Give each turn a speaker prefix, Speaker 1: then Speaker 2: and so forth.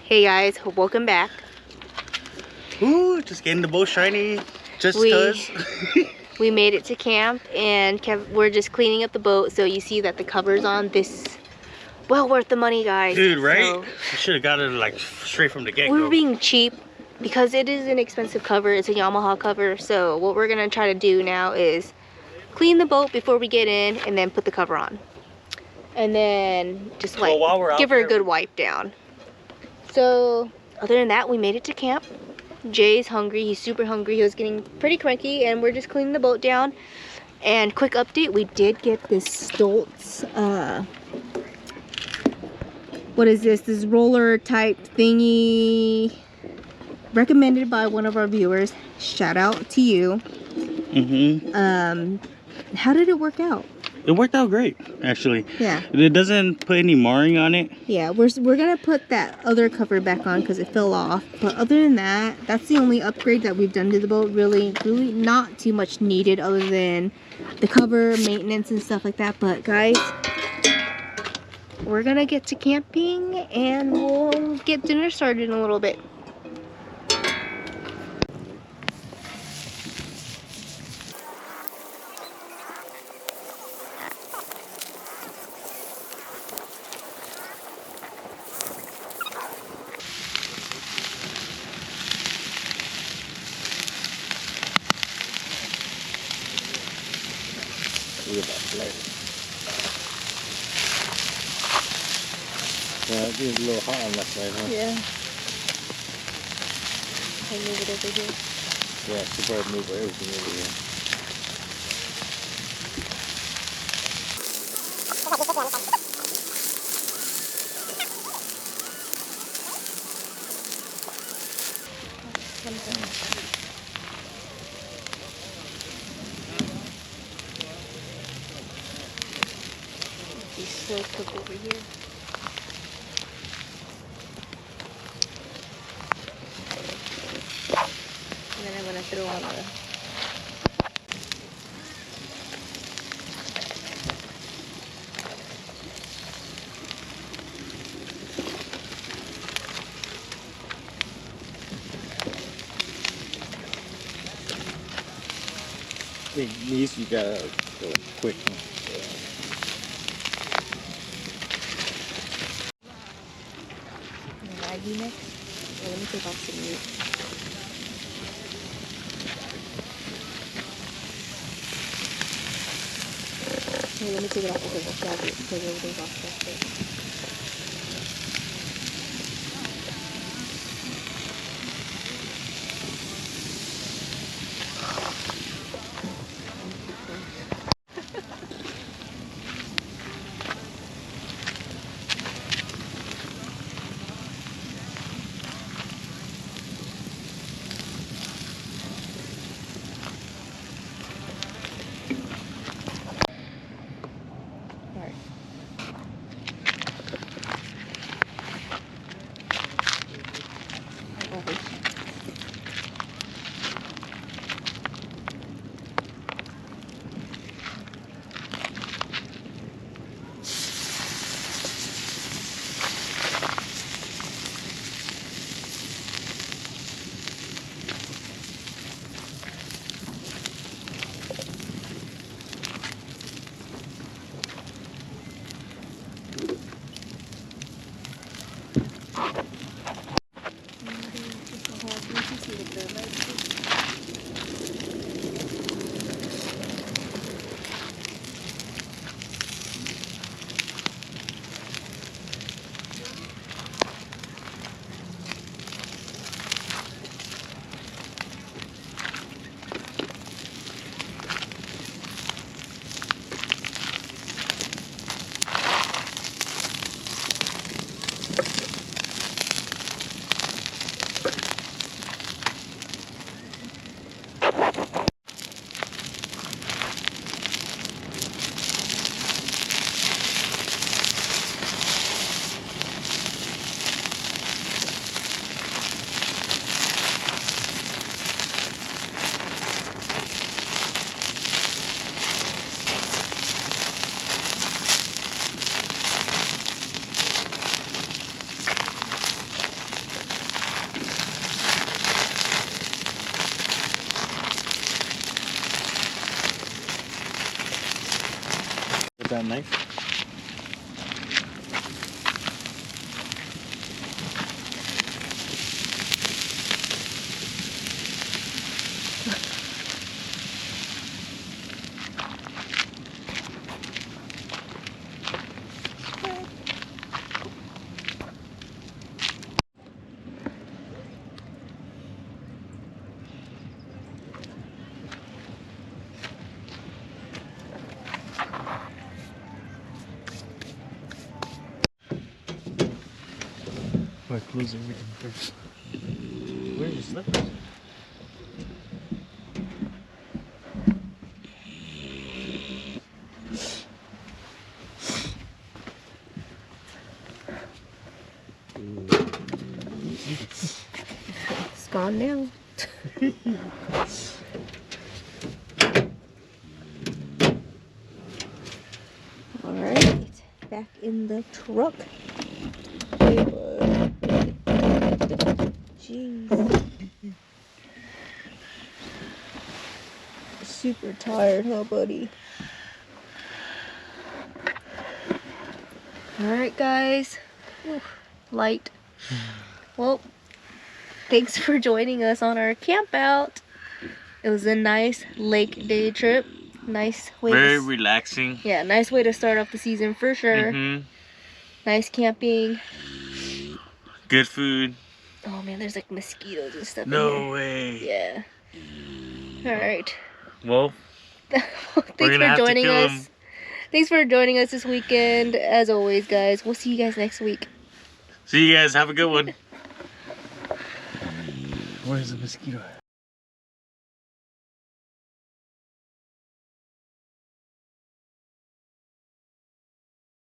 Speaker 1: Hey guys, welcome back.
Speaker 2: Ooh, just getting the boat shiny, just
Speaker 1: We-
Speaker 2: cause.
Speaker 1: We made it to camp and we're just cleaning up the boat, so you see that the cover's on. This well worth the money, guys.
Speaker 2: Dude, right?
Speaker 1: So,
Speaker 2: you should have got it like straight from the get-go.
Speaker 1: we were being cheap because it is an expensive cover. It's a Yamaha cover. So what we're gonna try to do now is clean the boat before we get in and then put the cover on. And then just like give her a good wipe down. So other than that, we made it to camp. Jay's hungry, he's super hungry, he was getting pretty cranky, and we're just cleaning the boat down. And quick update, we did get this Stoltz, what is this roller type thingy, recommended by one of our viewers. Shout out to you. How did it work out?
Speaker 2: It worked out great, actually.
Speaker 1: Yeah.
Speaker 2: It doesn't put any marring on it.
Speaker 1: Yeah, we're gonna put that other cover back on because it fell off. But other than that, that's the only upgrade that we've done to the boat. Really not too much needed other than the cover, maintenance, and stuff like that. But guys, we're gonna get to camping and we'll get dinner started in a little bit.
Speaker 2: Look at that flare. Yeah, it is a little hot on that side, huh?
Speaker 1: Yeah. Can I move it over here?
Speaker 2: Yeah, she probably move everything over here.
Speaker 1: These slow cook over here. And then I'm gonna throw on the
Speaker 2: These you gotta go quick.
Speaker 1: Maggi mix. Well, let me take off some meat. Hey, let me take it off because I'll grab it because everything's off that shit.
Speaker 2: that knife. I'll close everything first. Where's your slippers?
Speaker 1: It's gone now. Alright, back in the truck. Jeez. Super tired, huh, buddy? Alright, guys. Ooh, light. Well, thanks for joining us on our camp out. It was a nice lake day trip. Nice way.
Speaker 2: Very relaxing.
Speaker 1: Yeah, nice way to start off the season for sure. Nice camping.
Speaker 2: Good food.
Speaker 1: Oh man, there's like mosquitoes and stuff in
Speaker 2: No
Speaker 1: here.
Speaker 2: way.
Speaker 1: Yeah. Alright.
Speaker 2: Well,
Speaker 1: Thanks for joining us. Thanks for joining us this weekend. As always, guys, we'll see you guys next week.
Speaker 2: See you guys. Have a good one. Where's the mosquito?